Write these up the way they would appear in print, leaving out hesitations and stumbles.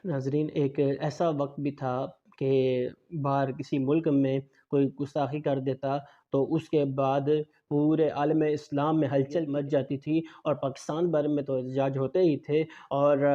ناظرین، ایک ایسا وقت بھی تھا کہ باہر کسی ملک میں کوئی گستاخی کر دیتا تو اس کے بعد پورے عالم اسلام میں ہلچل مچ جاتی تھی، اور پاکستان بھر میں تو احتجاج ہوتے ہی تھے، اور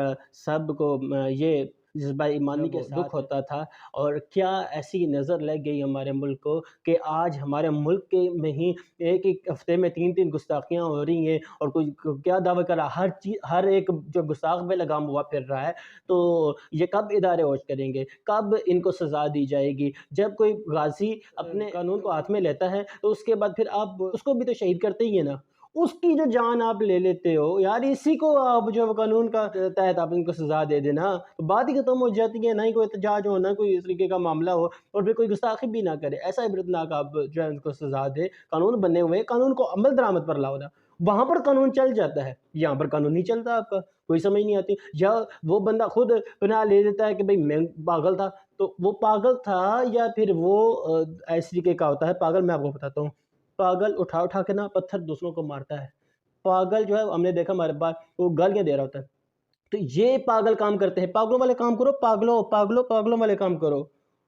سب کو یہ جذبہ ایمانی کے دکھ ہوتا تھا۔ اور کیا ایسی نظر لگ گئی ہمارے ملک کو کہ آج ہمارے ملک کے میں ہی ایک ایک ہفتے میں تین تین گستاخیاں ہو رہی ہیں، اور کوئی کیا دعویٰ کر رہا، ہر ایک جو گستاخ پہ لگام ہوا پھر رہا ہے۔ تو یہ کب ادارے ہوش کریں گے؟ کب ان کو سزا دی جائے گی؟ جب کوئی غازی اپنے قانون کو ہاتھ میں لیتا ہے تو اس کے بعد پھر آپ اس کو بھی تو شہید کرتے ہی ہیں نا، اس کی جو جان آپ لے لیتے ہو یار، اسی کو آپ جو قانون کا تحت آپ ان کو سزا دے دینا تو بات ہی ختم ہو جاتی ہے، نہ ہی کوئی احتجاج ہو، نہ کوئی اس طریقے کا معاملہ ہو، اور پھر کوئی گستاخی بھی نہ کرے۔ ایسا عبرتناک آپ جو ہے ان کو سزا دے، قانون بنے ہوئے، قانون کو عمل درآمد پر لاؤ نا، وہاں پر قانون چل جاتا ہے، یہاں پر قانون نہیں چلتا آپ کا، کوئی سمجھ نہیں آتی۔ یا وہ بندہ خود پناہ لے دیتا ہے کہ بھئی میں پاگل تھا، تو وہ پاگل تھا یا پھر وہ اس طریقے کا ہوتا ہے پاگل؟ میں آپ کو بتاتا ہوں، پاگل اٹھا اٹھا کے نا پتھر دوسروں کو مارتا ہے۔ پاگل جو ہے ہم نے دیکھا ہمارے پاس وہ گالیاں دے رہا ہوتا ہے، تو یہ پاگل کام کرتے ہیں، پاگلوں والے کام کرو، پاگلوں پاگلوں پاگلوں والے کام کرو۔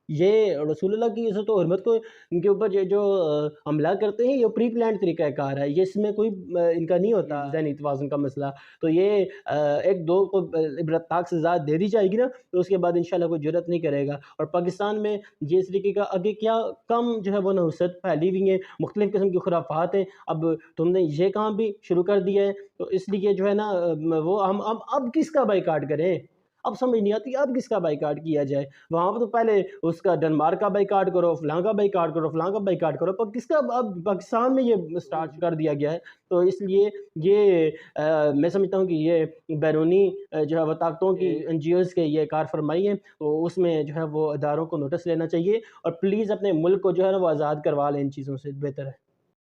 یہ رسول اللہ کی عزت و حرمت کو ان کے اوپر یہ جو حملہ کرتے ہیں، یہ پری پلانڈ طریقہ کار ہے، یہ اس میں کوئی ان کا نہیں ہوتا ذہنی توازن کا مسئلہ۔ تو یہ ایک دو کو عبرتناک سزا دے دی جائے گی نا، تو اس کے بعد انشاءاللہ کوئی جرات نہیں کرے گا۔ اور پاکستان میں یہ اس طریقے کا آگے کیا کم جو ہے وہ نحوست پھیلی ہوئی ہیں، مختلف قسم کی خرافات ہیں، اب تم نے یہ کام بھی شروع کر دیا ہے، تو اس لیے جو ہے نا وہ ہم اب کس کا بائیکاٹ کریں؟ اب سمجھ نہیں آتی اب کس کا بائیکاٹ کیا جائے۔ وہاں پہ تو پہلے اس کا ڈنمارک کا بائیکاٹ کرو، فلاں کا بائیکاٹ کرو، فلاں کا بائیکاٹ کرو، پر کس کا اب پاکستان میں یہ سٹارٹ کر دیا گیا ہے۔ تو اس لیے یہ میں سمجھتا ہوں کہ یہ بیرونی جو ہے وہ طاقتوں کی این جی اوز کے یہ کار فرمائی ہے، تو اس میں جو ہے وہ اداروں کو نوٹس لینا چاہیے، اور پلیز اپنے ملک کو جو ہے نا وہ آزاد کروا لیں ان چیزوں سے، بہتر ہے۔